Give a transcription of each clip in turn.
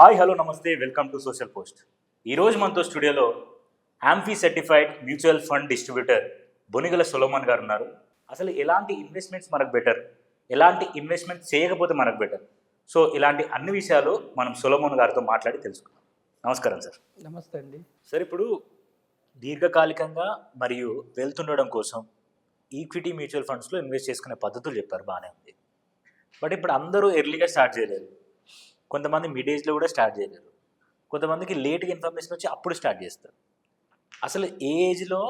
Hi hello నమస్తే welcome to social post. ఈరోజు మనతో స్టూడియోలో AMFI certified mutual fund distributor Bonigala Solomon గారు ఉన్నారు. అసలు ఎలాంటి ఇన్వెస్ట్మెంట్స్ మనకు బెటర్, ఎలాంటి ఇన్వెస్ట్మెంట్ చేయకపోతే మనకు బెటర్, సో ఇలాంటి అన్ని విషయాలు మనం సొలొమన్ గారితో మాట్లాడి తెలుసుకుందాం. నమస్కారం సార్. నమస్తే అండి. సార్, ఇప్పుడు దీర్ఘకాలికంగా మరియు వెళ్తుండడం కోసం ఈక్విటీ మ్యూచువల్ ఫండ్స్లో ఇన్వెస్ట్ చేసుకునే పద్ధతులు చెప్పారు, బాగానే ఉంది. బట్ ఇప్పుడు అందరూ ఎర్లీగా స్టార్ట్ చేయలేరు, కొంతమంది మిడ్ ఏజ్లో కూడా స్టార్ట్ చేయలేరు, కొంతమందికి లేట్గా ఇన్ఫర్మేషన్ వచ్చి అప్పుడు స్టార్ట్ చేస్తారు. అసలు ఏ ఏజ్లో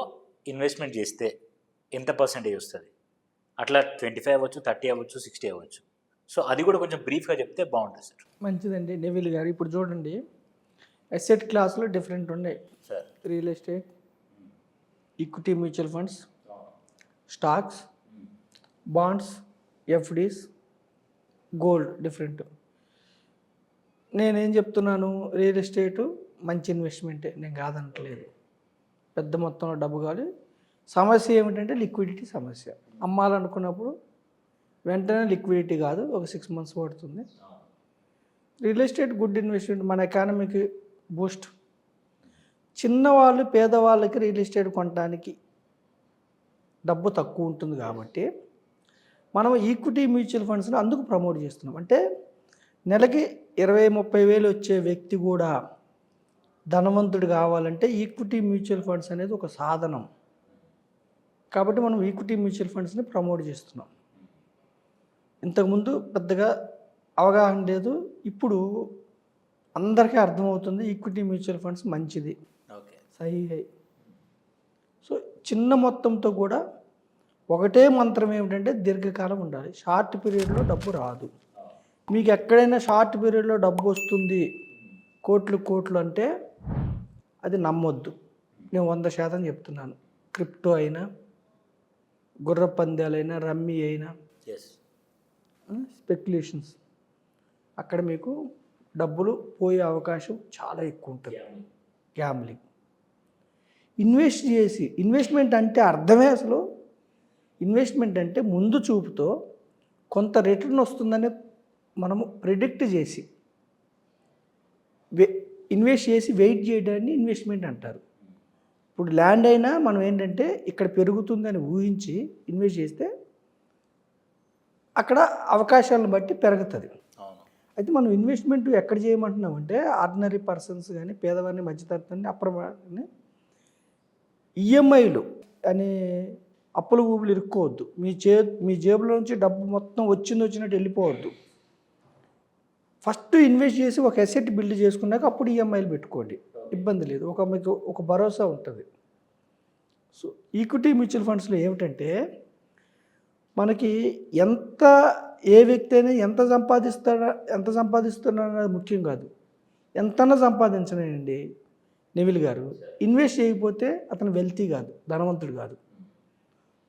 ఇన్వెస్ట్మెంట్ చేస్తే ఎంత పర్సెంటేజ్ వస్తుంది? అట్లా 25 అవ్వచ్చు, 30 అవ్వచ్చు, 60 అవ్వచ్చు. సో అది కూడా కొంచెం బ్రీఫ్గా చెప్తే బాగుంటుంది సార్. మంచిదండి నెవిల్ గారు. ఇప్పుడు చూడండి, అసెట్ క్లాస్లో డిఫరెంట్ ఉన్నాయి sir. Real estate, equity mutual funds, stocks, bonds, FDs, gold different. నేనేం చెప్తున్నాను, రియల్ ఎస్టేటు మంచి ఇన్వెస్ట్మెంటే, నేను కాదనట్లేదు. పెద్ద మొత్తంలో డబ్బు కావాలి. సమస్య ఏమిటంటే లిక్విడిటీ సమస్య. అమ్మాలనుకున్నప్పుడు వెంటనే లిక్విడిటీ కాదు, ఒక 6 months పడుతుంది. రియల్ ఎస్టేట్ గుడ్ ఇన్వెస్ట్మెంట్, మన ఎకానమీకి బూస్ట్. చిన్నవాళ్ళు పేదవాళ్ళకి రియల్ ఎస్టేట్ కొనడానికి డబ్బు తక్కువ ఉంటుంది కాబట్టి మనం ఈక్విటీ మ్యూచువల్ ఫండ్స్ని అందుకు ప్రమోట్ చేస్తున్నాం. అంటే నెలకి 20-30 వేలు వచ్చే వ్యక్తి కూడా ధనవంతుడు కావాలంటే ఈక్విటీ మ్యూచువల్ ఫండ్స్ అనేది ఒక సాధనం. కాబట్టి మనం ఈక్విటీ మ్యూచువల్ ఫండ్స్ని ప్రమోట్ చేస్తున్నాం. ఇంతకుముందు పెద్దగా అవగాహన లేదు, ఇప్పుడు అందరికీ అర్థమవుతుంది ఈక్విటీ మ్యూచువల్ ఫండ్స్ మంచిది. ఓకే, సహీ. సో చిన్న మొత్తంతో కూడా ఒకటే మంత్రం ఏమిటంటే దీర్ఘకాలం ఉండాలి. షార్ట్ పీరియడ్లో డబ్బు రాదు. మీకు ఎక్కడైనా షార్ట్ పీరియడ్లో డబ్బు వస్తుంది కోట్లు అంటే అది నమ్మొద్దు. నేను 100% చెప్తున్నాను. క్రిప్టో అయినా, గుర్ర పందాలైనా, రమ్మీ అయినా, స్పెక్యులేషన్స్, అక్కడ మీకు డబ్బులు పోయే అవకాశం చాలా ఎక్కువ ఉంటుంది. గ్యాంబ్లింగ్. ఇన్వెస్ట్మెంట్ అంటే అర్థమే అసలు. ఇన్వెస్ట్మెంట్ అంటే ముందు చూపుతో కొంత రిటర్న్ వస్తుందని మనము ప్రిడిక్ట్ చేసి ఇన్వెస్ట్ చేసి వెయిట్ చేయడాన్ని ఇన్వెస్ట్మెంట్ అంటారు. ఇప్పుడు ల్యాండ్ అయినా మనం ఏంటంటే ఇక్కడ పెరుగుతుందని ఊహించి ఇన్వెస్ట్ చేస్తే అక్కడ అవకాశాలను బట్టి పెరుగుతుంది. అయితే మనం ఇన్వెస్ట్మెంట్ ఎక్కడ చేయమంటున్నామంటే ఆర్డినరీ పర్సన్స్ కానీ, పేదవారిని, మధ్యతరగతిని, అప్రమాణాన్ని ఈఎంఐలు అనే అప్పుల ఊపులు ఇరుక్కోవద్దు. మీ జేబులో నుంచి డబ్బు మొత్తం వచ్చినట్టు వెళ్ళిపోవద్దు. ఫస్ట్ ఇన్వెస్ట్ చేసి ఒక అసెట్ బిల్డ్ చేసుకున్నాక అప్పుడు ఈఎంఐలు పెట్టుకోండి, ఇబ్బంది లేదు. మీకు ఒక భరోసా ఉంటుంది. సో ఈక్విటీ మ్యూచువల్ ఫండ్స్లో ఏమిటంటే మనకి ఏ వ్యక్తి అయినా ఎంత సంపాదిస్తున్నారో ముఖ్యం కాదు, ఎంతన్నా సంపాదించనండి నెవిల్ గారు. ఇన్వెస్ట్ చేయకపోతే అతను వెల్తీ కాదు, ధనవంతుడు కాదు.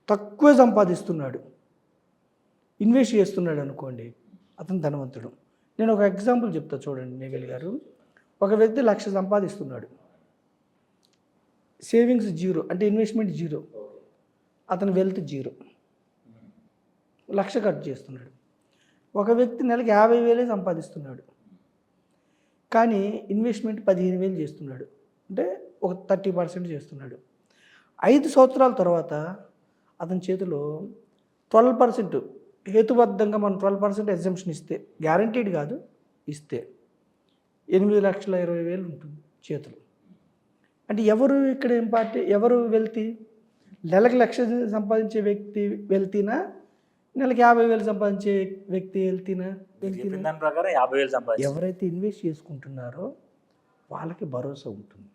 తక్కువ సంపాదిస్తున్నాడు, ఇన్వెస్ట్ చేస్తున్నాడు అనుకోండి, అతను ధనవంతుడు. నేను ఒక ఎగ్జాంపుల్ చెప్తా చూడండి నెవిల్ గారు. ఒక వ్యక్తి 1,00,000 సంపాదిస్తున్నాడు, సేవింగ్స్ 0, అంటే ఇన్వెస్ట్మెంట్ 0, అతను వెల్త్ 0, 1,00,000 ఖర్చు చేస్తున్నాడు. ఒక వ్యక్తి నెలకి 50,000 సంపాదిస్తున్నాడు, కానీ ఇన్వెస్ట్మెంట్ 15,000 చేస్తున్నాడు, అంటే ఒక 30% చేస్తున్నాడు. 5 సంవత్సరాల తర్వాత అతని చేతిలో 12%, హేతుబద్ధంగా మనం 12% ఎగ్జంప్షన్ ఇస్తే, గ్యారంటీడ్ కాదు, ఇస్తే 8,20,000 ఉంటుంది చేతులు. అంటే ఎవరు ఇక్కడ ఎవరు వెళ్తీ? నెలకు 1,00,000 సంపాదించే వ్యక్తి వెళ్తీనా, నెలకి 50,000 సంపాదించే వ్యక్తి వెళ్తీనా? ఎవరైతే ఇన్వెస్ట్ చేసుకుంటున్నారో వాళ్ళకి భరోసా ఉంటుంది.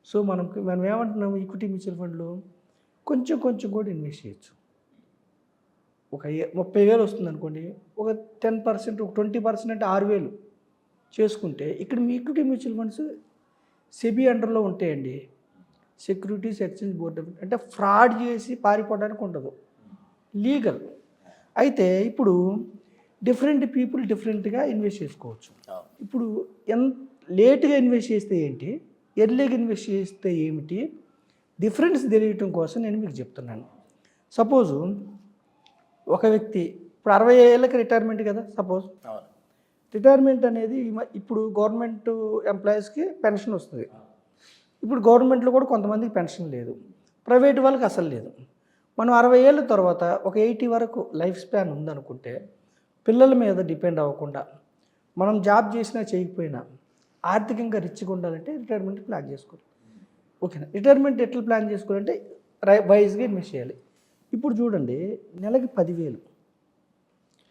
సో మనం ఏమంటున్నాం, ఈక్విటీ మ్యూచువల్ ఫండ్లో కొంచెం కూడా ఇన్వెస్ట్ చేయొచ్చు. ఒక 30,000 వస్తుంది అనుకోండి, ఒక 10%, ఒక 20% అంటే 6,000 చేసుకుంటే, ఇక్కడ మీ ఈక్విటీ మ్యూచువల్ ఫండ్స్ సెబీ అండర్లో ఉంటాయండి, సెక్యూరిటీస్ ఎక్స్చేంజ్ బోర్డ్. అంటే ఫ్రాడ్ చేసి పారిపోవడానికి ఉండదు, లీగల్. అయితే ఇప్పుడు డిఫరెంట్ పీపుల్ డిఫరెంట్గా ఇన్వెస్ట్ చేసుకోవచ్చు. ఇప్పుడు లేట్గా ఇన్వెస్ట్ చేస్తే ఏంటి, ఎర్లీగా ఇన్వెస్ట్ చేస్తే ఏమిటి, డిఫరెన్స్ తెలియటం కోసం నేను మీకు చెప్తున్నాను. సపోజు ఒక వ్యక్తి ఇప్పుడు 60 ఏళ్ళకి రిటైర్మెంట్ కదా, సపోజ్ రిటైర్మెంట్ అనేది ఇప్పుడు గవర్నమెంట్ ఎంప్లాయీస్కి పెన్షన్ వస్తుంది. ఇప్పుడు గవర్నమెంట్లో కూడా కొంతమందికి పెన్షన్ లేదు, ప్రైవేట్ వాళ్ళకి అసలు లేదు. మనం 60 ఏళ్ళ తర్వాత ఒక 80 వరకు లైఫ్ స్పాన్ ఉందనుకుంటే పిల్లల మీద డిపెండ్ అవ్వకుండా మనం జాబ్ చేసినా చేయకపోయినా ఆర్థికంగా రిచ్గా ఉండాలంటే రిటైర్మెంట్ ప్లాన్ చేసుకోవాలి. ఓకేనా? రిటైర్మెంట్ ఎట్లా ప్లాన్ చేసుకోవాలంటే వైజ్గా ఇన్వెస్ట్ చేయాలి. ఇప్పుడు చూడండి, నెలకి 10,000,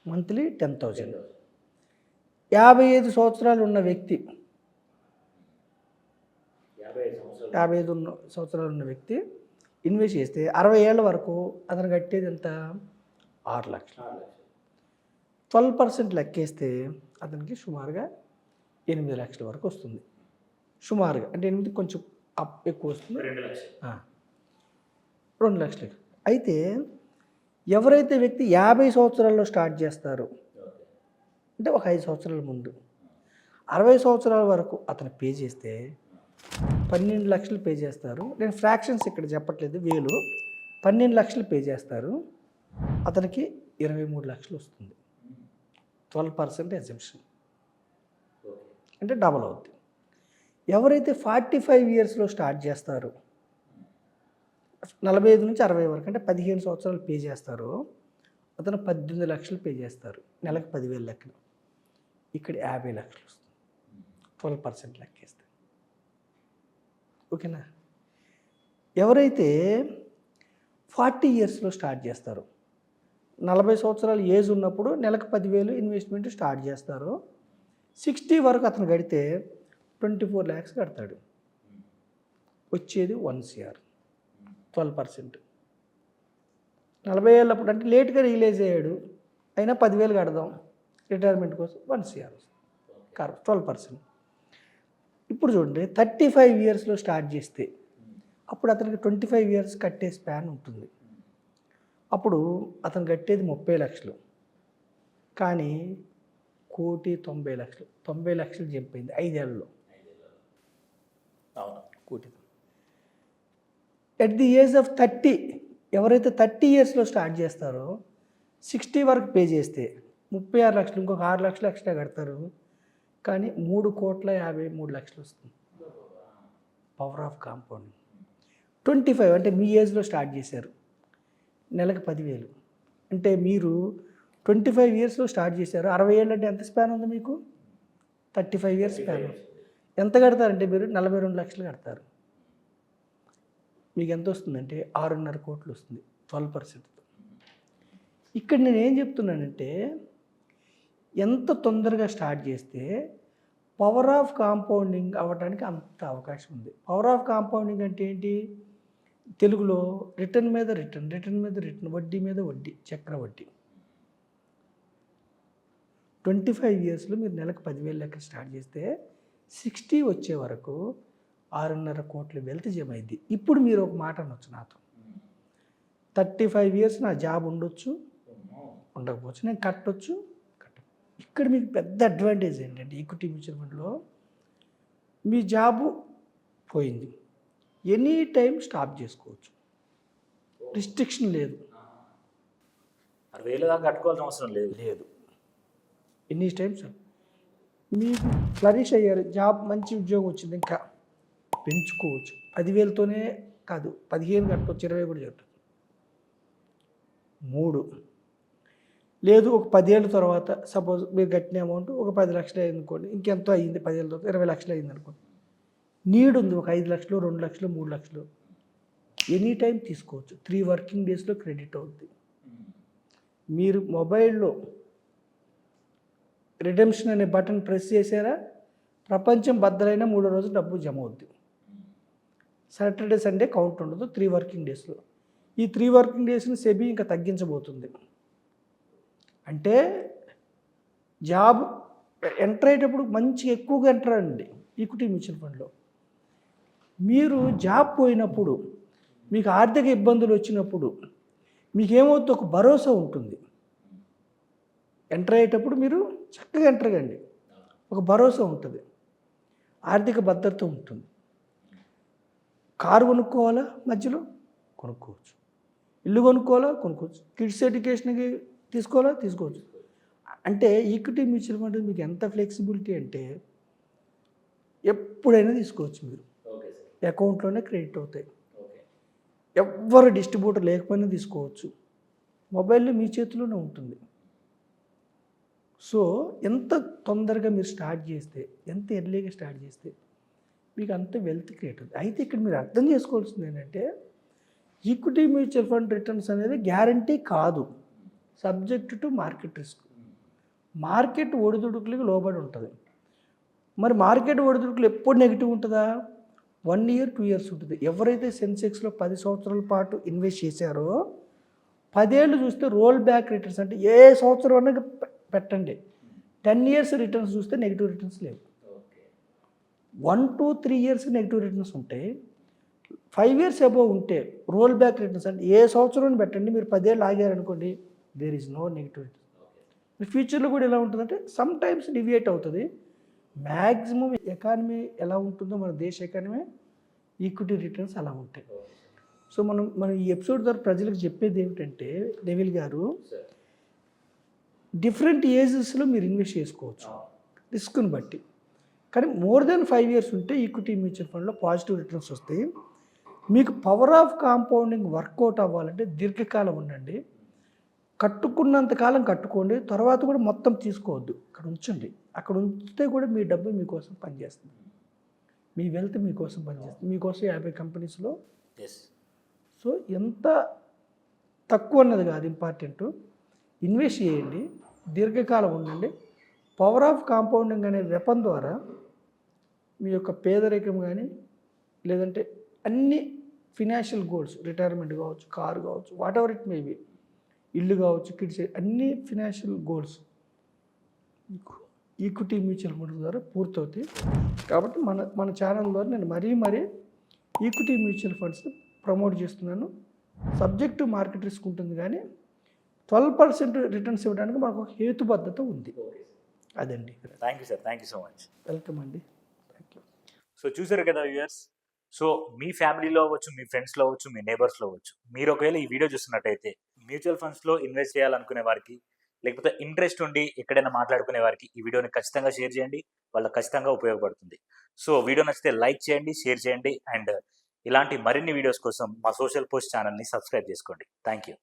మంత్లీ 10,000. 55 సంవత్సరాలు ఉన్న వ్యక్తి 55 సంవత్సరాలు ఉన్న వ్యక్తి ఇన్వెస్ట్ చేస్తే 60 ఏళ్ళ వరకు అతను కట్టేది ఎంత? 6 లక్షలు. 12% లెక్కేస్తే అతనికి సుమారుగా 8 లక్షల వరకు వస్తుంది. సుమారుగా అంటే 8 కొంచెం ఎక్కువ వస్తుంది, 2 లక్షలు. అయితే ఎవరైతే వ్యక్తి 50 సంవత్సరాల్లో స్టార్ట్ చేస్తారో, అంటే ఒక 5 సంవత్సరాల ముందు 60 సంవత్సరాల వరకు అతను పే చేస్తే 12 లక్షలు పే చేస్తారు. నేను ఫ్రాక్షన్స్ ఇక్కడ చెప్పట్లేదు, 1000, 12 లక్షలు పే చేస్తారు. అతనికి 23 లక్షలు వస్తుంది. 12% ఎగ్జంప్షన్ అంటే డబల్ అవుద్ది. ఎవరైతే 45 ఇయర్స్లో స్టార్ట్ చేస్తారో, 45 నుంచి 60 వరకు అంటే 15 సంవత్సరాలు పే చేస్తారో, అతను 18 లక్షలు పే చేస్తారు. నెలకు 10,000 లెక్కలు. ఇక్కడ 50 లక్షలు వస్తుంది 12% లెక్కేస్తే. ఓకేనా? ఎవరైతే 40 ఇయర్స్లో స్టార్ట్ చేస్తారో, 40 సంవత్సరాలు ఏజ్ ఉన్నప్పుడు నెలకు 10,000 ఇన్వెస్ట్మెంట్ స్టార్ట్ చేస్తారో, 60 వరకు అతను కడితే 24 lakhs కడతాడు. వచ్చేది 1 crore, 12%. 40 ఏళ్ళప్పుడు అంటే లేట్గా రియలైజ్ అయ్యాడు, అయినా 10,000 కడదాం రిటైర్మెంట్ కోసం, 1 crore వస్తుంది, 12%. ఇప్పుడు చూడండి, 35 ఇయర్స్లో స్టార్ట్ చేస్తే అప్పుడు అతనికి 25 ఇయర్స్ కట్టే స్పాన్ ఉంటుంది. అప్పుడు అతను కట్టేది 30 లక్షలు, కానీ 1,90,00,000, 90 లక్షలు జంప్ అయింది 5 ఏళ్ళలో. కోటి. ఎట్ ది ఏజ్ ఆఫ్ 30, ఎవరైతే 30 ఇయర్స్లో స్టార్ట్ చేస్తారో 60 వరకు పే చేస్తే 36 లక్షలు, ఇంకొక 6 లక్షలు ఎక్స్ట్రా కడతారు, కానీ 3,53,00,000 వస్తుంది. Power of compounding. 25 అంటే మీ ఏజ్లో స్టార్ట్ చేశారు, నెలకు 10,000 అంటే మీరు 25 ఇయర్స్లో స్టార్ట్ చేశారు. 60 ఏళ్ళు అంటే ఎంత స్పాన్ ఉంది మీకు? 35 ఇయర్స్ స్పాన్. ఎంత కడతారంటే మీరు 42 లక్షలు కడతారు. మీకు ఎంత వస్తుందంటే 6.5 కోట్లు వస్తుంది 12%. ఇక్కడ నేను ఏం చెప్తున్నానంటే, ఎంత తొందరగా స్టార్ట్ చేస్తే పవర్ ఆఫ్ కాంపౌండింగ్ అవ్వడానికి అంత అవకాశం ఉంది. పవర్ ఆఫ్ కాంపౌండింగ్ అంటే ఏంటి? తెలుగులో రిటర్న్ మీద రిటర్న్, రిటర్న్ మీద రిటర్న్, వడ్డీ మీద వడ్డీ, చక్రవడ్డీ. 25 ఇయర్స్లో మీరు నెలకు 10,000 లెక్క స్టార్ట్ చేస్తే 60 వచ్చే వరకు 6.5 కోట్ల వెల్త్ జమ అయింది. ఇప్పుడు మీరు ఒక మాట అనొచ్చు నాతో, 35 ఇయర్స్ నా జాబ్ ఉండొచ్చు, ఉండకపోవచ్చు, నేను కట్టొచ్చు. ఇక్కడ మీకు పెద్ద అడ్వాంటేజ్ ఏంటంటే, ఈక్విటీ మ్యూచువల్ ఫండ్లో మీ జాబు పోయింది, ఎనీ టైం స్టాప్ చేసుకోవచ్చు, రిస్ట్రిక్షన్ లేదు. 60,000 దాకా కట్టుకోవాల్సిన అవసరం లేదు. ఎనీ టైమ్స్ మీకు ఫ్లరిష్ అయ్యారు, జాబ్ మంచి ఉద్యోగం వచ్చింది, ఇంకా పెంచుకోవచ్చు. 10,000తోనే కాదు, 15 కట్టవచ్చు, 20 కూడా కట్టవచ్చు. 3 లేదు, ఒక 10 ఏళ్ళ తర్వాత సపోజ్ మీరు కట్టిన అమౌంట్ ఒక 10 లక్షలు అయింది అనుకోండి, ఇంకెంతో అయ్యింది, 10 ఏళ్ళ తర్వాత 20 లక్షలు అయింది అనుకోండి. నీడ్ ఉంది ఒక 5 లక్షలు, 2 లక్షలు, 3 లక్షలు, ఎనీ టైం తీసుకోవచ్చు. 3 వర్కింగ్ డేస్లో క్రెడిట్ అవుతుంది. మీరు మొబైల్లో రిడెంప్షన్ అనే బటన్ ప్రెస్ చేశారా, ప్రపంచం బద్దలైన 3వ రోజు డబ్బు జమ అవుద్ది. సాటర్డే సండే కౌంట్ ఉండదు 3 వర్కింగ్ డేస్లో. ఈ 3 వర్కింగ్ డేస్ని సెబీ ఇంకా తగ్గించబోతుంది. అంటే జాబ్ ఎంటర్ అయ్యేటప్పుడు మంచి ఎక్కువగా ఎంటర్ అండి ఈక్విటీ మ్యూచువల్ ఫండ్లో. మీరు జాబ్ పోయినప్పుడు, మీకు ఆర్థిక ఇబ్బందులు వచ్చినప్పుడు మీకేమవుతుంది, ఒక భరోసా ఉంటుంది. ఎంటర్ అయ్యేటప్పుడు మీరు చక్కగా ఎంటర్ కండి, ఒక భరోసా ఉంటుంది, ఆర్థిక భద్రత ఉంటుంది. కారు కొనుక్కోవాలా, మధ్యలో కొనుక్కోవచ్చు. ఇల్లు కొనుక్కోవాలా, కొనుక్కోవచ్చు. కిడ్స్ ఎడ్యుకేషన్కి తీసుకోవాలా, తీసుకోవచ్చు. అంటే ఈక్విటీ మ్యూచువల్ ఫండ్ మీకు ఎంత ఫ్లెక్సిబిలిటీ అంటే ఎప్పుడైనా తీసుకోవచ్చు మీరు. Okay sir. అకౌంట్లోనే క్రెడిట్ అవుతాయి. ఓకే. ఎవ్వరు డిస్ట్రిబ్యూటర్ లేకపోయినా తీసుకోవచ్చు. మొబైల్లో మీ చేతిలోనే ఉంటుంది. సో ఎంత తొందరగా మీరు స్టార్ట్ చేస్తే, ఎంత ఎర్లీగా స్టార్ట్ చేస్తే మీకు అంత వెల్త్ క్రియేట్ అవుతుంది. అయితే ఇక్కడ మీరు అర్థం చేసుకోవాల్సింది ఏంటంటే ఈక్విటీ మ్యూచువల్ ఫండ్ రిటర్న్స్ అనేది గ్యారంటీ కాదు, subject to market risk. Market ఒడిదుడుకులకు లోబడి ఉంటుంది. మరి మార్కెట్ ఒడిదుడుకులు ఎప్పుడు నెగిటివ్ ఉంటుందా? 1 year 2 years ఉంటుంది. ఎవరైతే సెన్సెక్స్లో 10 సంవత్సరాల పాటు ఇన్వెస్ట్ చేశారో 10 ఏళ్ళు చూస్తే రోల్ బ్యాక్ రిటర్న్స్, అంటే ఏ సంవత్సరం అన్నా పెట్టండి, 10 years రిటర్న్స్ చూస్తే నెగిటివ్ రిటర్న్స్ లేవు. 1 to 3 years నెగిటివ్ రిటర్న్స్ ఉంటాయి. 5 years అబోవ్ ఉంటే రోల్ బ్యాక్ రిటర్న్స్, అంటే ఏ సంవత్సరం పెట్టండి, మీరు 10 ఏళ్ళు ఆగారనుకోండి, there is no negative returns. ఫ్యూచర్లో కూడా ఎలా ఉంటుందంటే సమ్ టైమ్స్ డివియేట్ అవుతుంది. మ్యాక్సిమం ఎకానమీ ఎలా ఉంటుందో మన దేశ ఎకానమీ, ఈక్విటీ రిటర్న్స్ అలా ఉంటాయి. సో మనం ఈ ఎపిసోడ్ ద్వారా ప్రజలకు చెప్పేది ఏమిటంటే, డెవిల్ గారు, డిఫరెంట్ ఏజెస్లో మీరు ఇన్వెస్ట్ చేసుకోవచ్చు రిస్క్ని బట్టి. కానీ మోర్ దెన్ 5 years ఉంటే ఈక్విటీ మ్యూచువల్ ఫండ్లో పాజిటివ్ రిటర్న్స్ వస్తాయి. మీకు పవర్ ఆఫ్ కాంపౌండింగ్ వర్కౌట్ అవ్వాలంటే దీర్ఘకాలం ఉండండి. కట్టుకున్నంత కాలం కట్టుకోండి, తర్వాత కూడా మొత్తం తీసుకోవద్దు, అక్కడ ఉంచండి. అక్కడ ఉంచితే కూడా మీ డబ్బు మీకోసం పనిచేస్తుంది, మీ వెల్త్ మీకోసం పనిచేస్తుంది. మీకోసం 50 కంపెనీస్లో. సో ఎంత తక్కువ అన్నది కాదు ఇంపార్టెంట్, ఇన్వెస్ట్ చేయండి, దీర్ఘకాలం ఉండండి. పవర్ ఆఫ్ కాంపౌండింగ్ అనే వెపన్ ద్వారా మీ యొక్క పేదరికం కానీ, లేదంటే అన్ని ఫినాన్షియల్ గోల్స్, రిటైర్మెంట్ కావచ్చు, కారు కావచ్చు, what ever it may be, ఇల్లు కావచ్చు, కిడ్స్, అన్ని financial goals equity mutual fund ద్వారా పూర్తవుతాయి. కాబట్టి మన ఛానల్ ద్వారా నేను మరీ ఈక్విటీ మ్యూచువల్ ఫండ్స్ని ప్రమోట్ చేస్తున్నాను. సబ్జెక్ట్ టు మార్కెట్ రిస్క్ ఉంటుంది, కానీ 12% రిటర్న్స్ ఇవ్వడానికి మనకు ఒక హేతుబద్ధత ఉంది. అదండి. Thank you sir, thank you so much. Welcome అండి. Thank you. సో చూసారు కదా వ్యూయర్స్, సో మీ ఫ్యామిలీలో అవ్వచ్చు, మీ ఫ్రెండ్స్లో అవ్వచ్చు, మీ నేబర్స్లో అవ్వచ్చు, మీరు ఒకవేళ ఈ వీడియో చూస్తున్నట్టయితే మ్యూచువల్ ఫండ్స్లో ఇన్వెస్ట్ చేయాలనుకునే వారికి, లేకపోతే ఇంట్రెస్ట్ ఉండి ఎక్కడైనా మాట్లాడుకునే వారికి ఈ వీడియోని ఖచ్చితంగా షేర్ చేయండి, వాళ్ళకి ఖచ్చితంగా ఉపయోగపడుతుంది. సో వీడియో నచ్చితే లైక్ చేయండి, షేర్ చేయండి, అండ్ ఇలాంటి మరిన్ని వీడియోస్ కోసం మా సోషల్ పోస్ట్ ఛానల్ని సబ్స్క్రైబ్ చేసుకోండి. Thank you.